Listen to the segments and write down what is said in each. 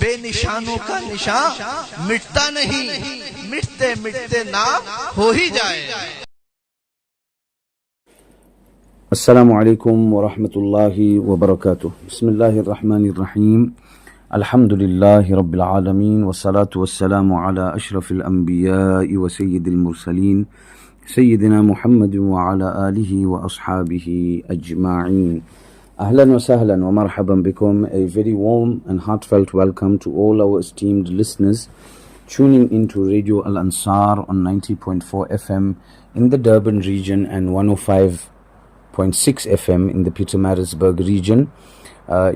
बेनिशानों का निशान मिटता नहीं, मिटते मिटते नाम हो ही जाए। अस्सलामु अलैकुम व रहमतुल्लाहि व बरकातुह। बिस्मिल्लाहिर रहमानिर रहीम। अल्हम्दुलिल्लाहि रब्बिल आलमीन व सलातु वस्सलामु अला अशरफिल अंबिया'i व सय्यिदिल मुरसलीन सय्यिदिना मुहम्मद व अला आलिहि व अस्हाबिहि ajwain. Ahlan wa sahlan wa marhaban bikum. A very warm and heartfelt welcome to all our esteemed listeners tuning into Radio Al Ansar on 90.4 FM in the Durbun region and 105.6 FM in the Pietermaritzburg region.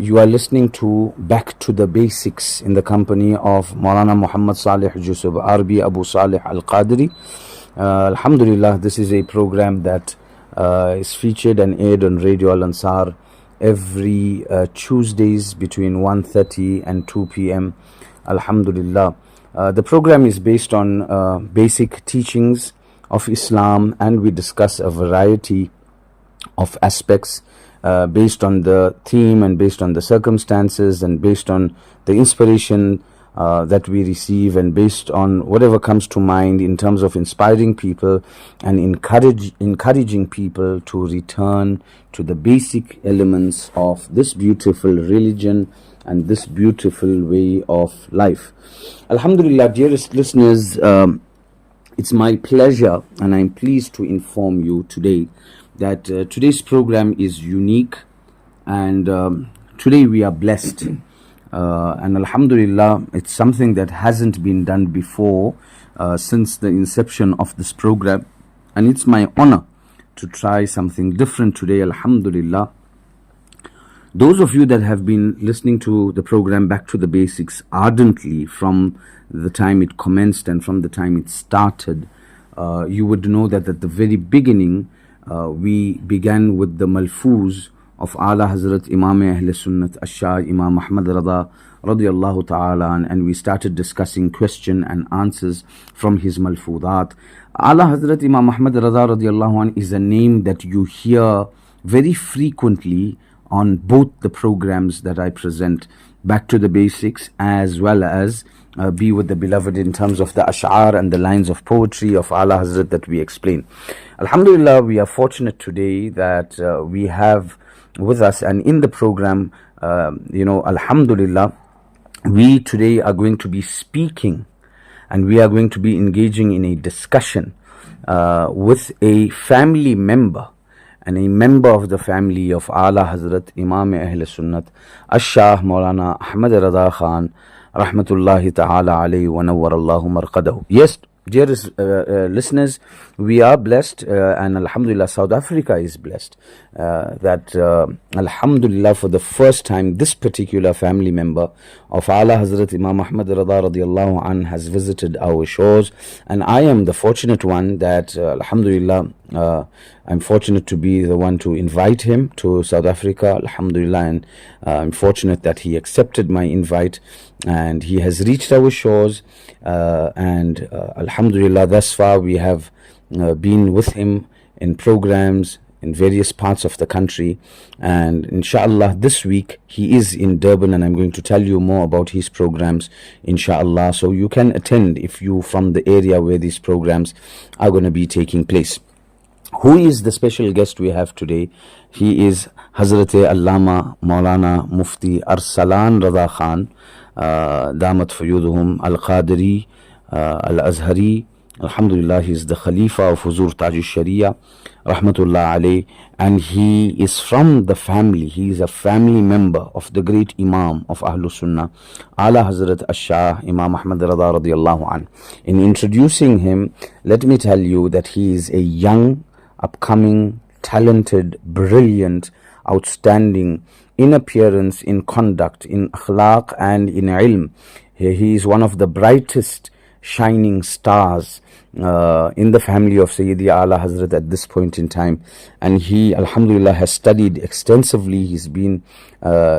You are listening to Back to the Basics in the company of Maulana Muhammad Salih Jusuf Arbi Abu Salih Al-Qadri. Alhamdulillah, this is a program that is featured and aired on Radio Al Ansar every Tuesdays between 1:30 and 2 p.m. Alhamdulillah. The program is based on basic teachings of Islam, and we discuss a variety of aspects based on the theme and based on the circumstances and based on the inspiration that we receive and based on whatever comes to mind in terms of inspiring people and encouraging people to return to the basic elements of this beautiful religion and this beautiful way of life. Alhamdulillah, dearest listeners, it's my pleasure and I'm pleased to inform you today that today's program is unique, and today we are blessed. And Alhamdulillah, it's something that hasn't been done before since the inception of this program, and it's my honor to try something different today. Alhamdulillah. Those of you that have been listening to the program Back to the Basics ardently from the time it commenced and from the time it started, you would know that at the very beginning we began with the Malfuz of Ala Hazrat Imam Ahl Sunnat Ash-Shah Imam Ahmad Rada radiyallahu ta'ala, and we started discussing question and answers from his Malfudat. Ala Hazrat Imam Ahmad Rada radiyallahu an is a name that you hear very frequently on both the programs that I present, Back to the Basics as well as Be with the Beloved, in terms of the ash'ar and the lines of poetry of Ala Hazrat that we explain. Alhamdulillah, we are fortunate today that we have with us, and in the program, Alhamdulillah, we today are going to be speaking and we are going to be engaging in a discussion with a family member and a member of the family of Ala Hazrat Imam Ahl Sunnat Ash-Shah Maulana Ahmad Rada Khan Rahmatullahi Ta'ala alayhi wa nawwarallahu marqadahu. Yes, dearest listeners, we are blessed and Alhamdulillah, South Africa is blessed that Alhamdulillah, for the first time this particular family member of Ala Hazrat Imam Ahmad Rada radiyallahu an has visited our shores, and I am the fortunate one that Alhamdulillah, I'm fortunate to be the one to invite him to South Africa, Alhamdulillah, and I'm fortunate that he accepted my invite and he has reached our shores, and Alhamdulillah, thus far we have been with him in programs in various parts of the country, and inshallah this week he is in Durbun, and I'm going to tell you more about his programs inshallah, so you can attend if you from the area where these programs are going to be taking place. Who is the special guest we have today? He is Hazrat Allama Maulana Mufti Arsalan Rada Khan Damat Fayuduhum Al-Qadri Al-Azhari. Alhamdulillah, he is the Khalifa of Huzur Taj al-Sharia Rahmatullah alayh, and he is from the family, he is a family member of the great Imam of Ahlus Sunnah, Ala Hazrat Ash-Shah Imam Ahmad Rada radiyallahu an. In introducing him, let me tell you that he is a young, upcoming, talented, brilliant, outstanding in appearance, in conduct, in akhlaq and in ilm. He is one of the brightest shining stars in the family of Sayyidi Ala Hazrat at this point in time, and he Alhamdulillah has studied extensively. He's been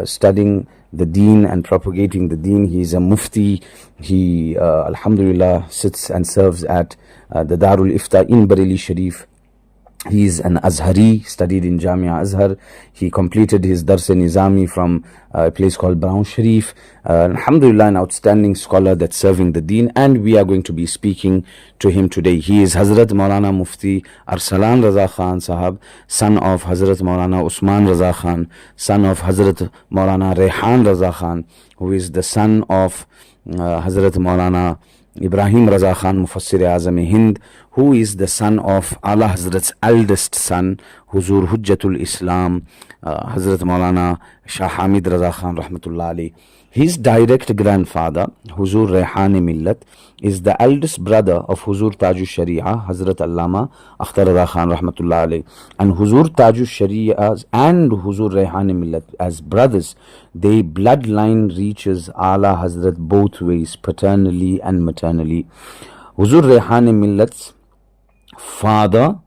studying the deen and propagating the deen. He is a mufti. He Alhamdulillah sits and serves at the Darul Ifta in Bareilly Sharif, He is an Azhari, studied in Jamia Azhar. He completed his Dars-e-Nizami from a place called Brown Sharif. Alhamdulillah, an outstanding scholar that's serving the deen, and we are going to be speaking to him today. He is Hazrat Maulana Mufti Arsalan Raza Khan Sahab, son of Hazrat Maulana Usman Raza Khan, son of Hazrat Maulana Rehan Raza Khan, who is the son of Hazrat Maulana Ibrahim Raza Khan, Mufassir Azam Hind, who is the son of Ala Hazrat's eldest son, Huzur Hujjatul Islam, Hazrat Maulana Shah Hamid Raza Khan Rahmatullah Ali. His direct grandfather, Huzur Rehani Millat, is the eldest brother of Huzur Taju Sharia, Hazrat Allama Akhtar Raza Khan Rahmatullah Ali. And Huzur Taju Sharia and Huzur Rehani Millat, as brothers, their bloodline reaches Ala Hazrat both ways, paternally and maternally. Huzur Rehani Millat's father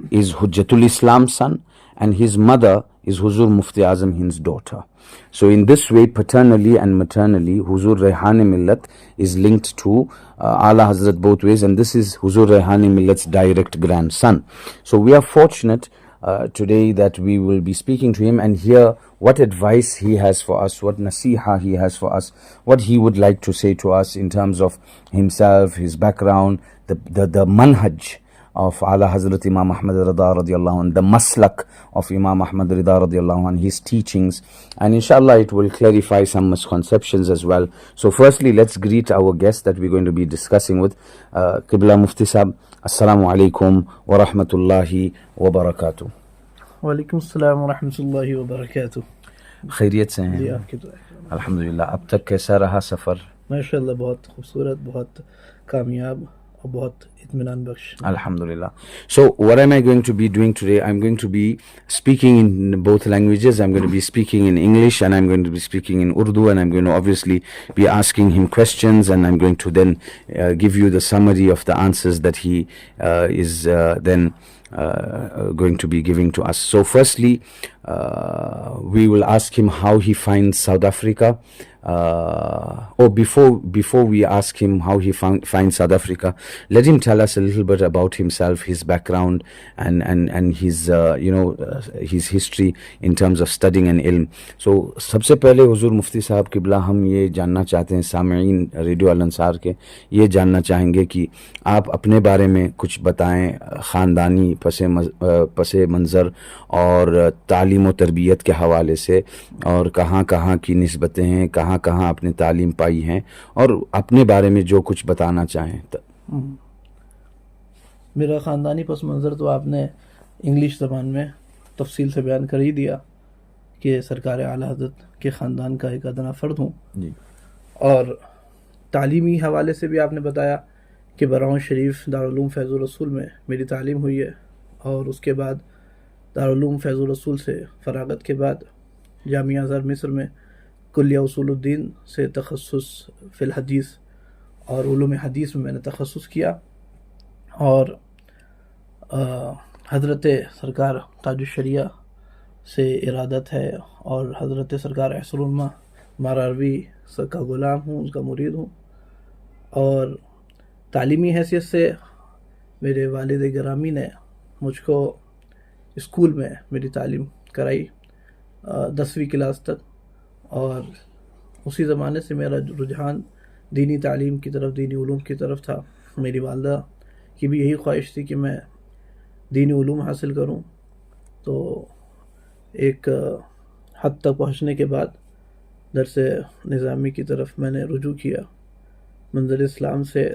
is Hujjatul Islam's son, and his mother is Huzur Mufti Azam Hind's daughter. So in this way, paternally and maternally, Huzur Rehani Millat is linked to Ala Hazrat both ways, and this is Huzur Rehani Millat's direct grandson. So we are fortunate today that we will be speaking to him and hear what advice he has for us, what nasiha he has for us, what he would like to say to us in terms of himself, his background, the manhaj of Ala Hazrat Imam Ahmad Rida radiallahu anh, the maslak of Imam Ahmad Rida radiallahu anh, his teachings, and inshallah it will clarify some misconceptions as well. So firstly, let's greet our guest that we're going to be discussing with, Qibla Mufti Sahab. Assalamu alaikum wa rahmatullahi wa barakatuh. وعلیکم السلام ورحمۃ اللہ وبرکاتہ. خیریت سے ہیں؟ جی آپ کی دعا. الحمدللہ. اب تک کیسا رہا سفر؟ ماشاء اللہ بہت خوبصورت, بہت کامیاب اور بہت اطمینان بخش. Alhamdulillah. So what am I going to be doing today? I'm going to be speaking in both languages. I'm going to be speaking in English and I'm going to be speaking in Urdu, and I'm going to obviously be asking him questions, and I'm going to then give you the summary of the answers that he is then going to be giving to us. So firstly, we will ask him how he finds South Africa. Before we ask him how he finds South Africa, let him tell us a little bit about himself, his background, and his his history in terms of studying and ilm. So سب سے پہلے حضور مفتی صاحب قبلہ ہم یہ جاننا چاہتے ہیں, سامعین ریڈیو الانصار کے یہ جاننا چاہیں گے کہ آپ اپنے بارے میں کچھ بتائیں, خاندانی پس منظر اور تعلیم و تربیت کے حوالے سے, اور کہاں کہاں کی نسبتیں ہیں, کہاں کہاں اپنے تعلیم پائی ہیں, اور اپنے بارے میں جو کچھ بتانا چاہیں. میرا خاندانی پس منظر تو آپ نے انگلش زبان میں تفصیل سے بیان کر ہی دیا کہ سرکار اعلیٰ حضرت کے خاندان کا ایک ادنا فرد ہوں جی. اور تعلیمی حوالے سے بھی آپ نے بتایا کہ براؤں شریف دارالعلوم فیض الرسول میں میری تعلیم ہوئی ہے, اور اس کے بعد دارالعلوم فیض الرسول سے فراغت کے بعد جامعہ ازہر مصر میں کلیہ اصول الدین سے تخصص فی الحدیث اور علوم حدیث میں نے تخصص کیا, اور حضرت سرکار تاج الشریعہ سے ارادت ہے, اور حضرت سرکار احسن الما ماراروی کا غلام ہوں, اس کا مرید ہوں. اور تعلیمی حیثیت سے میرے والد گرامی نے مجھ کو اسکول میں میری تعلیم کرائی 10ویں کلاس تک, اور اسی زمانے سے میرا رجحان دینی تعلیم کی طرف, دینی علوم کی طرف تھا. میری والدہ کی بھی یہی خواہش تھی کہ میں دینی علوم حاصل کروں. تو ایک حد تک پہنچنے کے بعد درس نظامی کی طرف میں نے رجوع کیا. منظر اسلام سے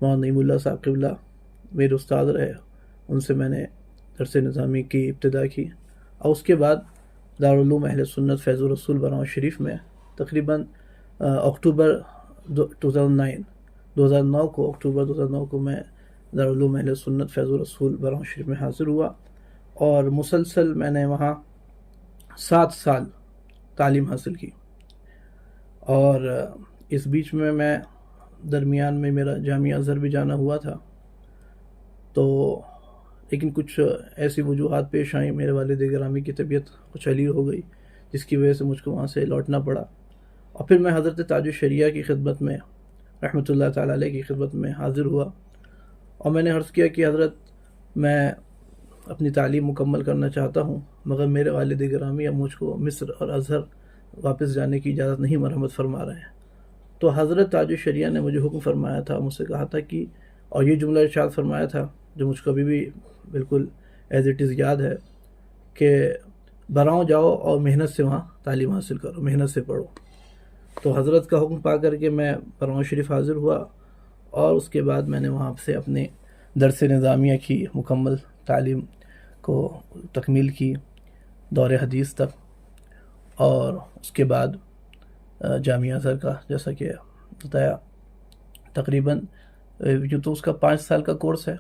مولانا نعیم اللہ صاحب قبلہ میرے استاد رہے, ان سے میں نے درس نظامی کی ابتدا کی, اور اس کے بعد دارالعلوم اہل سنت فیض الرسول براؤں شریف میں تقریباً اکتوبر 2009 کو میں دارالعلوم اہل سنت فیض الرسول براؤں شریف میں حاضر ہوا, اور مسلسل میں نے وہاں 7 سال تعلیم حاصل کی. اور اس بیچ میں درمیان میں میرا جامعہ ازہر بھی جانا ہوا تھا, تو لیکن کچھ ایسی وجوہات پیش آئیں, میرے والد گرامی کی طبیعت کچھ علیل ہو گئی, جس کی وجہ سے مجھ کو وہاں سے لوٹنا پڑا. اور پھر میں حضرت تاج الشریعہ کی خدمت میں رحمۃ اللہ تعالیٰ علیہ کی خدمت میں حاضر ہوا, اور میں نے عرض کیا کہ حضرت میں اپنی تعلیم مکمل کرنا چاہتا ہوں، مگر میرے والد گرامی اب مجھ کو مصر اور ازہر واپس جانے کی اجازت نہیں مرحمت فرما رہے ہیں۔ تو حضرت تاج الشریعہ نے مجھے حکم فرمایا تھا، مجھ سے کہا تھا کہ، اور یہ جملہ ارشاد فرمایا تھا جو مجھ کو ابھی بھی بالکل ایز اٹ از یاد ہے، کہ براؤں جاؤ اور محنت سے وہاں تعلیم حاصل کرو، محنت سے پڑھو۔ تو حضرت کا حکم پا کر کے میں براؤں شریف حاضر ہوا، اور اس کے بعد میں نے وہاں سے اپنے درس نظامیہ کی مکمل تعلیم کو تکمیل کی دور حدیث تک، اور اس کے بعد جامعہ ازہر کا جیسا کہ بتایا تقریباً جو تو اس کا 5 سال کا کورس ہے،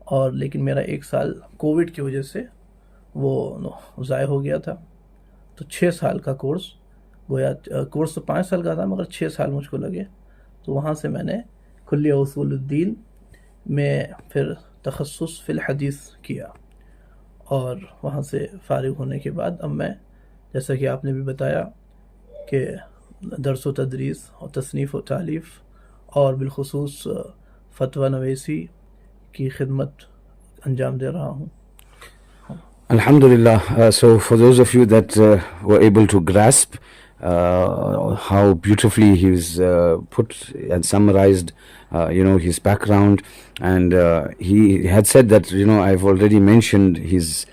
اور لیکن میرا 1 سال کووڈ کی وجہ سے وہ ضائع ہو گیا تھا، تو 6 سال کا کورس، گویا کورس تو 5 سال کا تھا مگر 6 سال مجھ کو لگے۔ تو وہاں سے میں نے کلیہ اصول الدین میں پھر تخصص فی الحدیث کیا، اور وہاں سے فارغ ہونے کے بعد اب میں، جیسا کہ آپ نے بھی بتایا، کہ درس و تدریس اور تصنیف و تالیف اور بالخصوص فتویٰ نویسی کی خدمت انجام دے رہا ہوں۔ Alhamdulillah. So for those of you that were able to grasp how beautifully he's put and summarized his background, and he had said that I've already mentioned his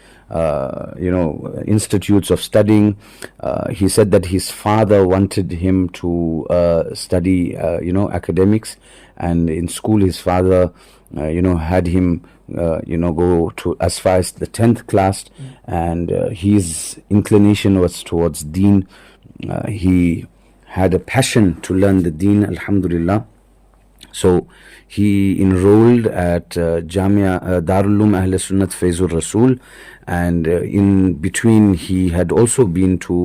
institutes of studying. He said that his father wanted him to study academics, and in school his father had him go to as far as the 10th class, and his inclination was towards deen. He had a passion to learn the deen, alhamdulillah. So he enrolled at Jamia Darul Uloom Ahl Sunnat Faizur Rasul, and in between he had also been to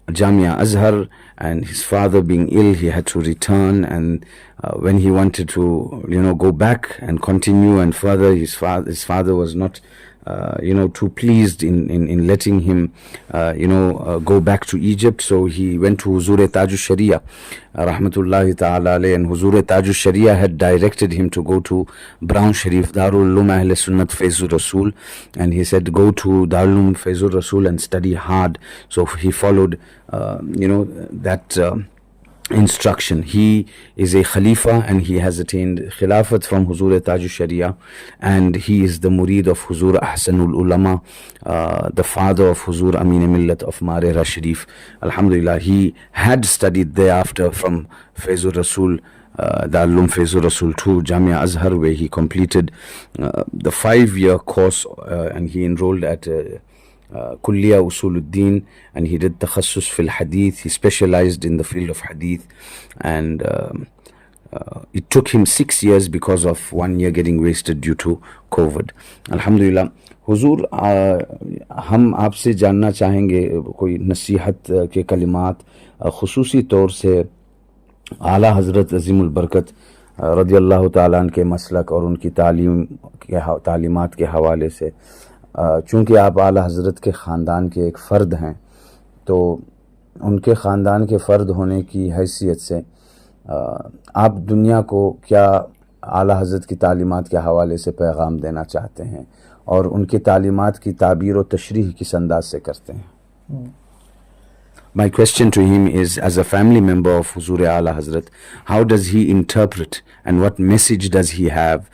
Jamia Azhar, and his father being ill, he had to return, and when he wanted to go back and continue and further, his father was not too pleased in letting him go back to Egypt. So he went to Huzur Taj al-Sharia rahmatullahi ta'ala alayhi, and Huzur Taj al-Sharia had directed him to go to Brown Sharif Darul Uloom Ahl Sunnat Faizur Rasul, and he said go to Darul Uloom Faizur Rasul and study hard. So he followed that instruction. He is a Khalifa, and he has attained Khilafat from Huzur Taj al-Sharia, and he is the Murid of Huzur Ahsanul Ulama, the father of Huzur Amin Millat of Marera Sharif. Alhamdulillah, he had studied thereafter from Faizur Rasul, Darul Uloom Faizur Rasul to Jamia Azhar, where he completed the 5-year course, and he enrolled at Kulliya Usuluddin, and he did Takhassus fil Hadith. He specialized in the field of Hadith, and it took him 6 years because of 1 year getting wasted due to COVID. Alhamdulillah. حضور ہم آپ سے جاننا چاہیں گے کوئی نصیحت کے کلمات، خصوصی طور سے اعلیٰ حضرت عظیم البرکت رضی اللہ تعالیٰ عنہ کے مسلک اور ان کی تعلیمات کے حوالے سے۔ چونکہ آپ اعلیٰ حضرت کے خاندان کے ایک فرد ہیں، تو ان کے خاندان کے فرد ہونے کی حیثیت سے آپ دنیا کو کیا اعلیٰ حضرت کی تعلیمات کے حوالے سے پیغام دینا چاہتے ہیں، اور ان کی تعلیمات کی تعبیر و تشریح کس انداز سے کرتے ہیں؟ My question to him is, as a family member of Huzur Ala Hazrat, how does he interpret and what message does he have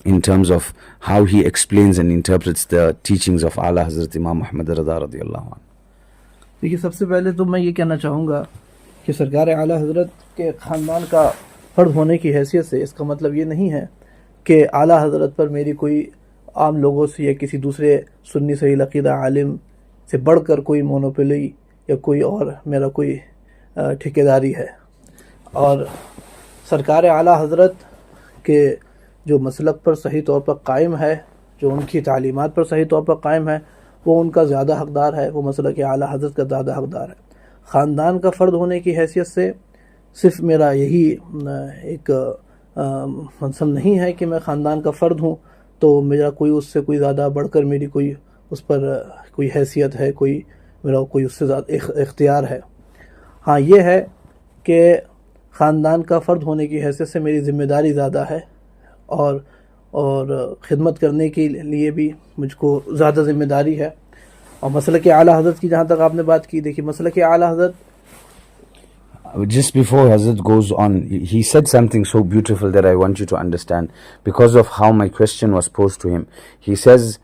in terms of how he explains and interprets the teachings of Ala Hazrat Imam Muhammad Rada radiyallahu anhu? دیکھیے، سب سے پہلے تو میں یہ کہنا چاہوں گا کہ سرکار اعلیٰ حضرت کے خاندان کا فرد ہونے کی حیثیت سے اس کا مطلب یہ نہیں ہے کہ اعلیٰ حضرت پر میری کوئی عام لوگوں سے یا کسی دوسرے سنی صحیح عقیدہ عالم سے بڑھ کر کوئی مونوپلی یا کوئی اور میرا کوئی ٹھیکیداری ہے۔ اور سرکار اعلیٰ حضرت کے جو مسلک پر صحیح طور پر قائم ہے، جو ان کی تعلیمات پر صحیح طور پر قائم ہے، وہ ان کا زیادہ حقدار ہے، وہ مسلک اعلیٰ حضرت کا زیادہ حقدار ہے۔ خاندان کا فرد ہونے کی حیثیت سے صرف میرا یہی ایک منصب نہیں ہے کہ میں خاندان کا فرد ہوں تو میرا کوئی اس سے کوئی زیادہ بڑھ کر میری کوئی اس پر کوئی حیثیت ہے، کوئی میرا کوئی اس سے زیادہ اختیار ہے۔ ہاں یہ ہے کہ خاندان کا فرد ہونے کی حیثیت سے میری ذمہ داری زیادہ ہے، اور اور خدمت کرنے کے لیے بھی مجھ کو زیادہ ذمہ داری ہے. اور مسلک اعلیٰ حضرت کی جہاں تک آپ نے بات کی، دیکھیے مسلک اعلیٰ حضرت Just before Hazrat goes on, he said something so beautiful that I want you to understand because of how my question was posed to him. He says,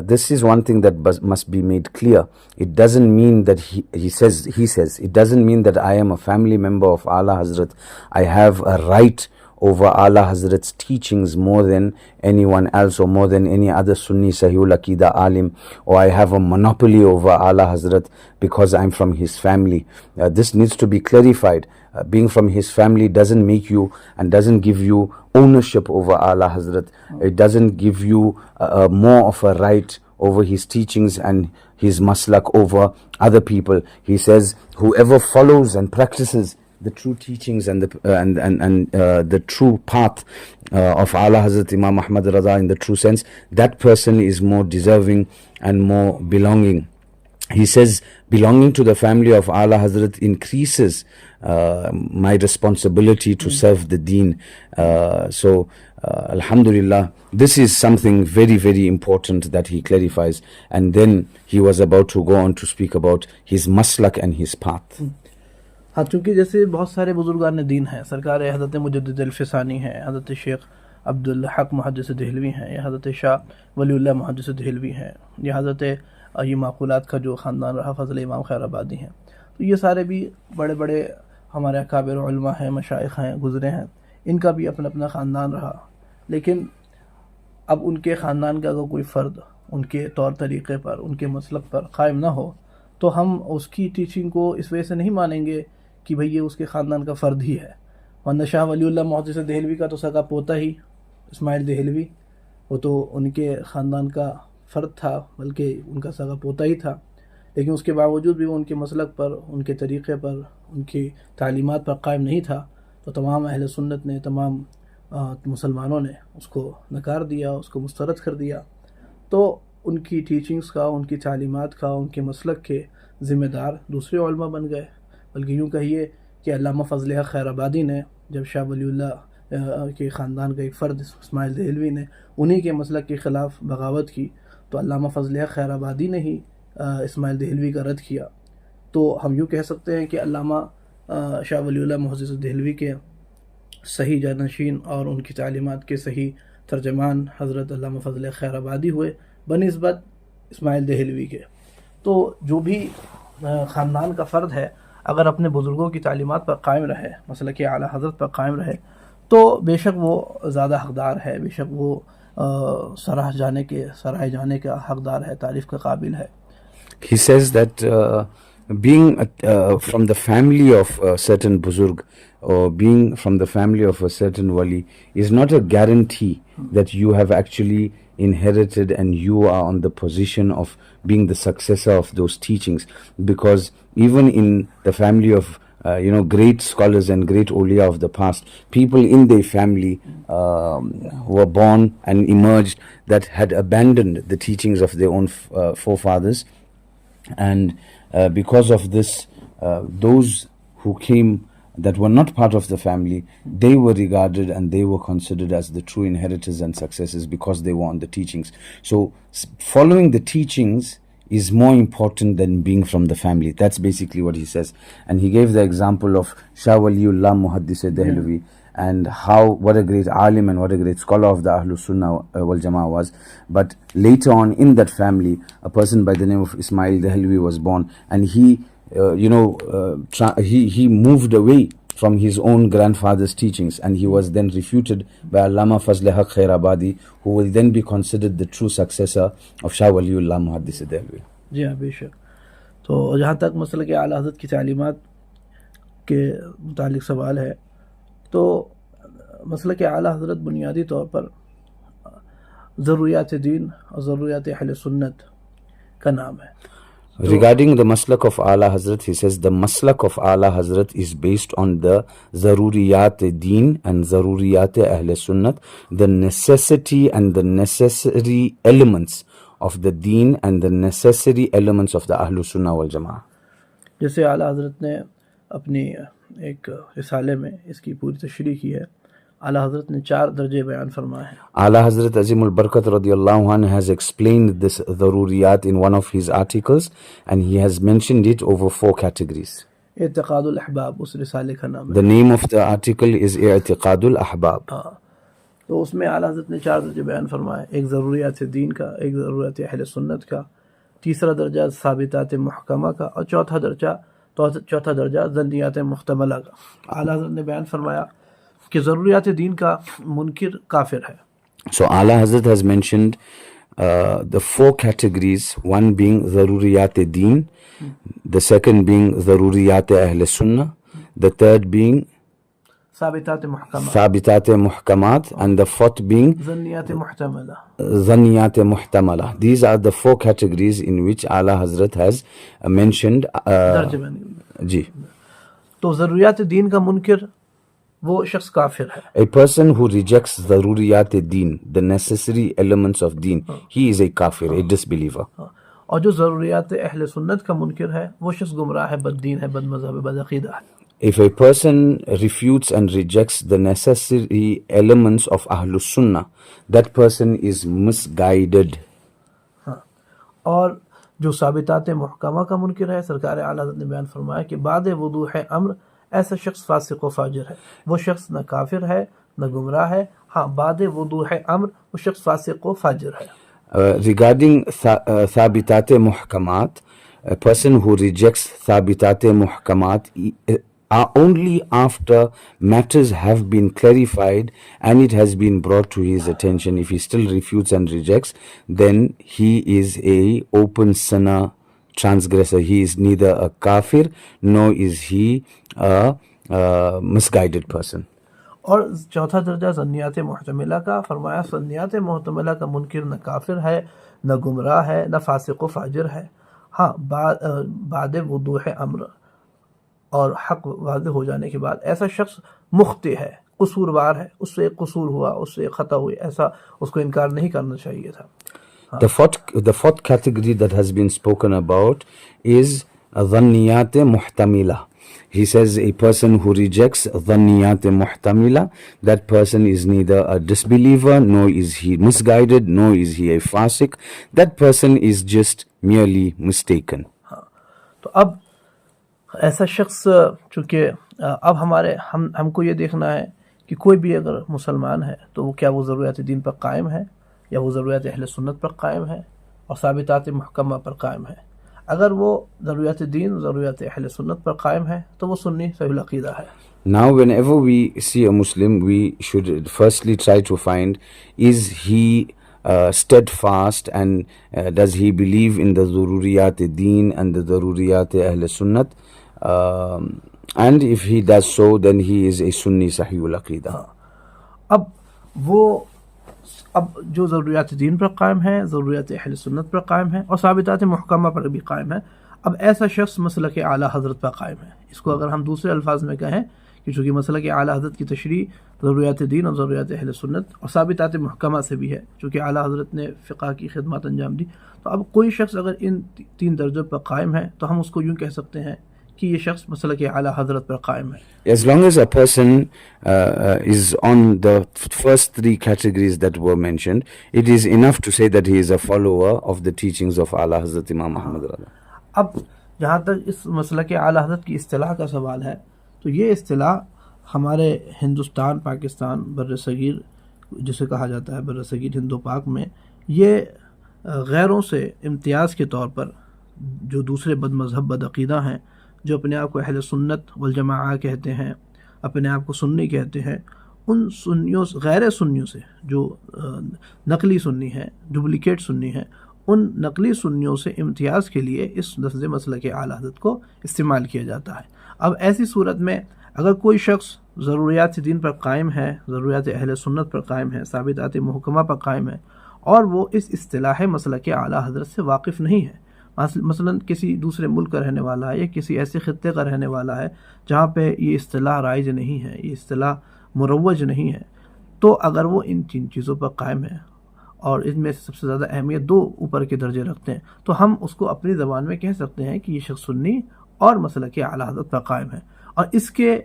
this is one thing that must be made clear. It doesn't mean that he says, it doesn't mean that I am a family member of Ala Hazrat. I have a right over Ala Hazrat's teachings more than anyone else or more than any other Sunni Sahihul Aqidah alim, or I have a monopoly over Ala Hazrat because I'm from his family. This needs to be clarified. Being from his family doesn't make you and doesn't give you ownership over Ala Hazrat. It doesn't give you more of a right over his teachings and his maslak over other people. He says, whoever follows and practices the true teachings and the true path of Ala Hazrat Imam Ahmad Raza in the true sense, that person is more deserving and more belonging. He says, belonging to the family of Ala Hazrat increases my responsibility to serve the deen. So Alhamdulillah, this is something very, very important that he clarifies. And then he was about to go on to speak about his maslak and his path. ہاں، چونکہ جیسے بہت سارے بزرگان دین ہیں، سرکار حضرت مجدد الفسانی ہیں، حضرت شیخ عبدالحق محدث دہلوی ہیں، یا حضرت شاہ ولی اللہ محدث دہلوی ہیں، یا حضرت یہ معقولات کا جو خاندان رہا فضل امام خیر آبادی ہیں. تو یہ سارے بھی بڑے بڑے ہمارے اکابر علماء ہیں، مشائخ ہیں، گزرے ہیں، ان کا بھی اپنا اپنا خاندان رہا. لیکن اب ان کے خاندان کا اگر کوئی فرد ان کے طور طریقے پر، ان کے مسلک پر قائم نہ ہو تو ہم اس کی ٹیچنگ کو اس وجہ سے نہیں مانیں گے کہ بھئی یہ اس کے خاندان کا فرد ہی ہے. ورنہ شاہ ولی اللہ محدث دہلوی کا تو سگا پوتا ہی اسماعیل دہلوی، وہ تو ان کے خاندان کا فرد تھا، بلکہ ان کا سگا پوتا ہی تھا. لیکن اس کے باوجود بھی وہ ان کے مسلک پر، ان کے طریقے پر، ان کی تعلیمات پر قائم نہیں تھا. تو تمام اہل سنت نے، تمام مسلمانوں نے اس کو نکار دیا، اس کو مسترد کر دیا. تو ان کی ٹیچنگز کا، ان کی تعلیمات کا، ان کے مسلک کے ذمہ دار دوسرے علماء بن گئے. بلکہ یوں کہیے کہ علامہ فضل حق خیر آبادی نے جب شاہ ولی اللہ کے خاندان کا ایک فرد اسماعیل دہلوی نے انہی کے مسلک کے خلاف بغاوت کی، تو علامہ فضل حق خیر آبادی نے ہی اسماعیل دہلوی کا رد کیا. تو ہم یوں کہہ سکتے ہیں کہ علامہ شاہ ولی اللہ محدث دہلوی کے صحیح جانشین اور ان کی تعلیمات کے صحیح ترجمان حضرت علامہ فضل خیر آبادی ہوئے بنسبت اسماعیل دہلوی کے. تو جو بھی خاندان کا فرد ہے اگر اپنے بزرگوں کی تعلیمات پر قائم رہے، مسلک اعلیٰ حضرت پر قائم رہے، تو بے شک وہ زیادہ حقدار ہے، بے شک وہ سراہے جانے کا حقدار ہے، تعریف کا قابل ہے. He says that being from the family of a certain buzurg or being from the family of a certain wali is not a guarantee that you have actually inherited and you are on the position of being the successor of those teachings, because even in the family of great scholars and great awliya of the past, people in their family were born and emerged that had abandoned the teachings of their own forefathers, and because of this, those who came that were not part of the family, they were regarded and they were considered as the true inheritors and successors because they were on the teachings. So following the teachings is more important than being from the family. That's basically what he says. And he gave the example of Shah Waliullah Muhaddis Dehlvi, and what a great alim and what a great scholar of the Ahlus Sunnah wal Jama'ah was. But later on in that family, a person by the name of Ismail Dehlvi was born, and he moved away from his own grandfather's teachings, and he was then refuted by Allama Fazl Haq Khair Abadi, who will then be considered the true successor of Shah Waliullah Muhaddis Dehlvi. جی ہاں، بے شک. تو جہاں تک مسلک اعلیٰ حضرت کی تعلیمات کے متعلق سوال ہے، تو مسلک اعلیٰ حضرت بنیادی طور پر ضروریات دین اور ضروریات اہل سنت کا نام ہے. Regarding the maslak of Ala Hazrat, he says the maslak of Ala Hazrat is based on the zaruriyat deen and zaruriyat ahl sunnat, the necessity and the necessary elements of the deen and the necessary elements of the ahl sunnah wal jama'ah. جیسے اعلیٰ حضرت نے اپنی ایک رسالے میں اس کی پوری تشریح کی ہے. اعلیٰ حضرت نے 4 درجے بیان فرمائے ہیں. Ala Hazrat Azim al-Barkat radiyallahu anhu has explained this daruriyat in one of his articles, and he has mentioned it over 4 categories. اعتقاد الاحباب اس رسالے کا نام ہے. The name of the article is I'tiqadul Ahbab. تو اس میں اعلیٰ حضرت نے 4 درجے بیان فرمائے. ایک ضروریات دین کا، ایک ضروریات اہل سنت کا، تیسرا درجہ ثابتات محکمہ کا، اور چوتھا درجہ ظنیات محتملہ کا. اعلیٰ حضرت نے بیان فرمایا کہ ضروریات دین کا منکر کافر ہے. So Ala Hazrat has mentioned the 4 categories, one being Zaruriyat Deen, the second being Zaruriyat Ahl Sunnah, the third being ثابتات محکمہ، Thabitat Muhkamat, and the fourth being ظنیات محتملہ. Zaniyat Muhtamala. These are the 4 categories in which Ala Hazrat has mentioned. درجے بن گئے. Ji. تو ضروریات دین کا منکر وہ شخص کافر ہے. A person who rejects Zaruriyat Deen, the necessary elements of Deen, he is a kafir, a disbeliever. اور جو ضروریات اہل سنت کا منکر ہے وہ شخص گمراہ ہے، بد دین ہے، بد مذہب ہے، بد عقیدہ ہے. If a person refutes and rejects the necessary elements of Ahlus Sunnah, that person is misguided. اور جو ثابتات محکمہ کا منکر ہے، سرکار اعلیٰ حضرت نے بیان فرمایا کہ بعد وضوح امر ایسا شخص فاسق و فاجر ہے. وہ شخص نہ کافر ہے نہ گمراہ ہے، ہاں بعد وضوح امر وہ شخص فاسق و فاجر ہے. Regarding Thabitat Muhkamat, a person who rejects Thabitat Muhkamat only after matters have been clarified and it has been brought to his attention. If he still refutes and rejects, then he is a open sinner, transgressor. He is neither a kafir nor is he a misguided person. اور چوتھا درجہ ظنیات محتملہ کا فرمایا. ظنیات محتملہ کا منکر نہ کافر ہے نہ گمراہ ہے نہ فاسق و فاجر ہے، ہاں بعد وضوح امر اور حق واضح ہو جانے کے بعد ایسا شخص مخطئ ہے، قصوروار ہے، اس سے ایک قصور ہوا، اس سے ایک خطا ہوئی، ایسا اس کو انکار نہیں کرنا چاہیے تھا. The fourth category that has been spoken about is Dhanniyat Muhtamila. He says a person who rejects Dhanniyat Muhtamila, that person is neither a disbeliever, nor is he misguided, nor is he a fasik. That person is just merely mistaken. تو اب ایسا شخص چونکہ اب ہم کو یہ دیکھنا ہے کہ کوئی بھی اگر مسلمان ہے تو وہ کیا وہ ضروریات دین پر قائم ہے یا وہ ضروریات اہل سنت پر قائم ہے اور ثابتات محکمہ پر قائم ہے. اگر وہ ضروریات دین ضروریات اہل سنت پر قائم ہے تو وہ سنی صحیح العقیدہ ہے. Now whenever we see a Muslim, we should firstly try to find, is he steadfast and does he believe in the Zaruriyat Deen and the Zaruriyat Ahl Sunnat, and if he does so, then he is a Sunni Sahihul Aqidah. اب جو ضروریات دین پر قائم ہے، ضروریات اہل سنت پر قائم ہے اور ثابتات محکمہ پر بھی قائم ہے. اب ایسا شخص مسلک اعلیٰ حضرت پر قائم ہے. اس کو اگر ہم دوسرے الفاظ میں کہیں کہ چونکہ مسلک اعلیٰ حضرت کی تشریح ضروریات دین اور ضروریات اہل سنت اور ثابتات محکمہ سے بھی ہے، چونکہ اعلیٰ حضرت نے فقہ کی خدمات انجام دی. تو اب کوئی شخص اگر ان 3 درجوں پر قائم ہے تو ہم اس کو یوں کہہ سکتے ہیں کہ یہ شخص مسلک اعلیٰ حضرت پر قائم ہے. As long as a person is on the first 3 categories that were mentioned, it is enough to say that he is a follower of the teachings of Ala Hazrat Imam Muhammad Rada. اب جہاں تک اس مسلک اعلیٰ حضرت کی اصطلاح کا سوال ہے تو یہ اصطلاح ہمارے ہندوستان، پاکستان، بر صغیر جسے کہا جاتا ہے بر صغیر ہند و پاک میں، یہ غیروں سے امتیاز کے طور پر جو دوسرے بد مذہب بد عقیدہ ہیں، جو اپنے آپ کو اہل سنت والجماعہ کہتے ہیں، اپنے آپ کو سنی کہتے ہیں، ان سنیوں غیر سنیوں سے جو نقلی سنی ہیں، ڈپلیکیٹ سنی ہیں، ان نقلی سنیوں سے امتیاز کے لیے اس لفظ مسلک اعلیٰ حضرت کو استعمال کیا جاتا ہے. اب ایسی صورت میں اگر کوئی شخص ضروریات دین پر قائم ہے، ضروریات اہل سنت پر قائم ہے، ثابتات محکمہ پر قائم ہے اور وہ اس اصطلاح مسلک اعلیٰ حضرت سے واقف نہیں ہے، مثلا کسی دوسرے ملک کا رہنے والا ہے یا کسی ایسے خطے کا رہنے والا ہے جہاں پہ یہ اصطلاح رائج نہیں ہے، یہ اصطلاح مروج نہیں ہے، تو اگر وہ ان 3 چیزوں پر قائم ہے اور ان میں سب سے زیادہ اہمیت 2 اوپر کے درجے رکھتے ہیں تو ہم اس کو اپنی زبان میں کہہ سکتے ہیں کہ یہ شخص سنی اور مسلک اعلیٰ حضرت پر قائم ہے. اور اس کے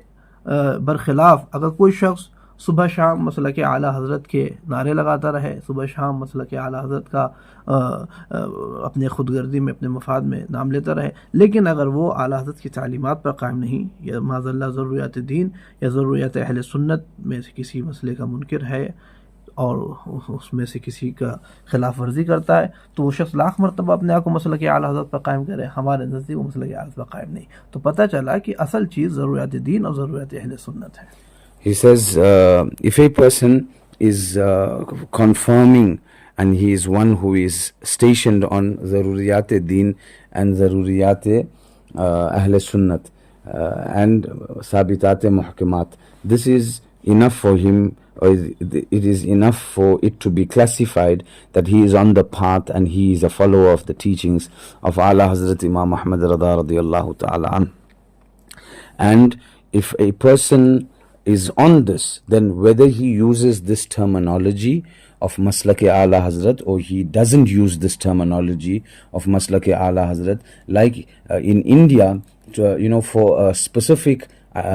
برخلاف اگر کوئی شخص सुबह शाम मसलक आला हज़रत के नारे लगाता रहे, सुबह शाम मसलक आला हज़रत का अपने खुदगर्दी में, अपने मफाद में नाम लेता रहे, लेकिन अगर वो आला हज़रत की तालीमात पर कायम नहीं, या माज़ल्ला ज़रूरियात दीन या ज़रूरियात अहले सुन्नत में से किसी मसले का मुनकिर है और उसमें से किसी का खिलाफ वर्जी करता है, तो वो शख्स लाख मरतबा अपने आप को मसलक आला हज़रत पर कायम करे, हमारे नज़दीक वो मसलक आला हज़रत पर कायम नहीं। तो पता चला कि असल चीज़ ज़रूरियात दीन और ज़रूरियात अहले सुन्नत है। He says, if a person is confirming and he is one who is stationed on Zaruriyat Deen and Zaruriyat Ahl Sunnat and Sabitat Muhkamat, this is enough for him, or it is enough for it to be classified that he is on the path and he is a follower of the teachings of Ala Hazrat Imam Muhammad Rada radiyallahu ta'ala an. And if a person is on this, then whether he uses this terminology of Maslak Ala Hazrat or he doesn't use this terminology of Maslak Ala Hazrat, like in India, for a specific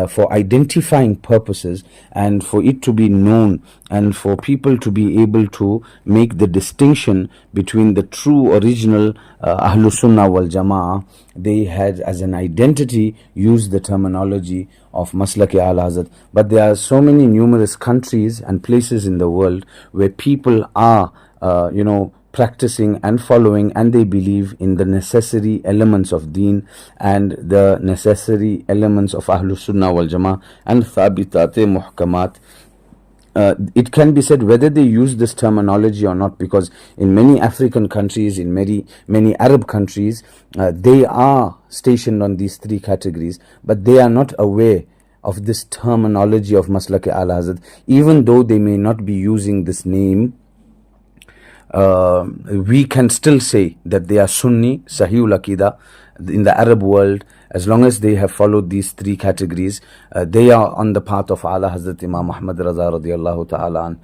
for identifying purposes and for it to be known and for people to be able to make the distinction between the true original Ahlus Sunnah wal Jama'ah, they had as an identity used the terminology of Maslak Ala Hazrat. But there are so many numerous countries and places in the world where people are practicing and following, and they believe in the necessary elements of deen and the necessary elements of Ahlus Sunnah wal Jama'ah and Thabitat Muhkamat. It can be said whether they use this terminology or not, because in many African countries, in many Arab countries, they are stationed on these three categories, but they are not aware of this terminology of Maslak Ala Hazrat, even though they may not be using this name. We can still say that they are Sunni, Sahihul Aqidah in the Arab world. As long as they have followed these three categories, they are on the path of Ala Hazrat Imam Muhammad Raza radiyallahu ta'ala an.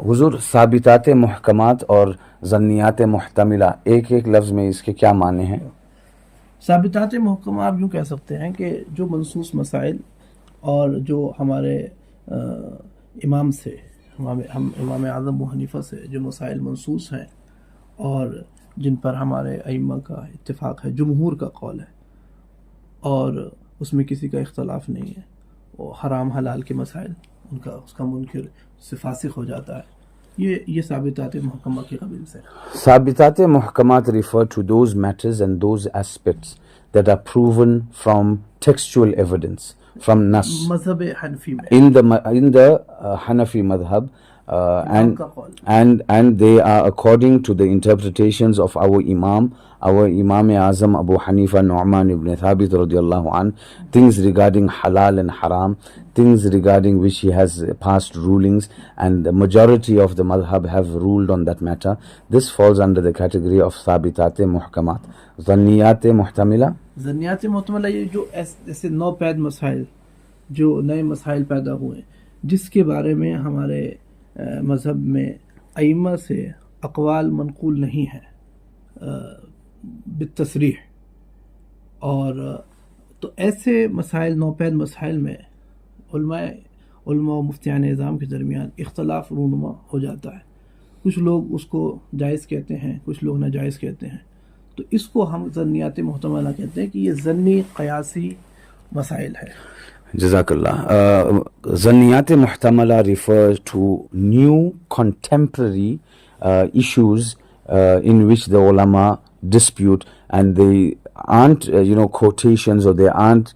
Huzur, Sabitat Muhkamat और Zanniyat Muhtamila, एक लफ्ज़ में इसके क्या माने हैं? साबितात मुहक्कमा आप यूँ कह सकते हैं कि जो मनसूस मसाइल और जो हमारे इमाम से, हम इमाम आज़म अबू हनीफा से जो मसाइल मनसूस हैं और जिन पर हमारे अइम्मा का इत्तिफाक है, जमहूर का कौल है और उसमें किसी का इख्तलाफ नहीं है, वो हराम हलाल के मसाइल उसका मुनकिर से फासिक हो जाता है, ये साबितात मुहक्कमा की कबील से। साबितात मुहक्कमात refer to those matters and those aspects that are proven from textual evidence, from Nas. मज़हब हनफी में, in the Hanafi madhab, and they are according to the interpretations of our Imam Azam Abu Hanifa Nu'man ibn Thabit radiyallahu an, things regarding halal and haram, things regarding which he has passed rulings, and the majority of the madhab have ruled on that matter. This falls under the category of Sabitat Muhkamat. Zanniyat Muhtamila, ये जो ऐसे नौपैद मसाइल, जो नए मसाइल पैदा हुए जिसके बारे में हमारे मज़हब में अइम्मा से अक़वाल मनक़ूल नहीं है बितसरीह, और तो ऐसे मसाइल, नौपैद मसाइल में उलमा मुफ्तियान निज़ाम के दरमियान इख्तलाफ रूनुमा हो जाता है। कुछ लोग उसको जायज़ कहते हैं, कुछ लोग नाजायज़ कहते हैं, तो इसको हम ज़न्नियात मुहतमला कहते हैं कि ये ज़न्नी क़यासी मसाइल है। Jazakallah. Zanniyat Muhtamala refers to new contemporary issues in which the ulama dispute, and they aren't quotations, or there aren't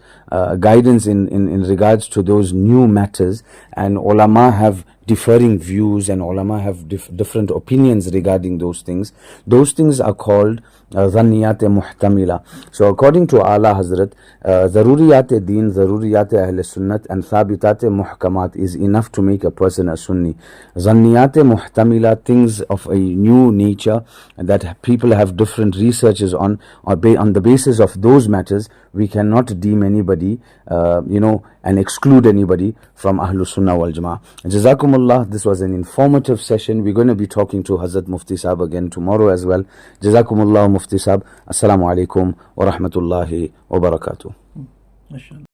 guidance in regards to those new matters, and ulama have differing views and ulama have different opinions regarding those things. Those things are called Zanniyat Muhtamila. So according to Ala Hazrat, Zaruriyat Deen, Zaruriyat Ahl Sunnat and Thabitat Muhkamat is enough to make a person a Sunni. Zanniyat Muhtamila, things of a new nature that people have different researches on, or on the basis of those matters, we cannot deem anybody, and exclude anybody from Ahlus Sunnah wal Jama'ah. Jazakumullah, this was an informative session. We're going to be talking to Hazrat Mufti Sahab again tomorrow as well. Jazakumullah Mufti Sahab. Assalamu alaikum wa rahmatullahi wa barakatuh.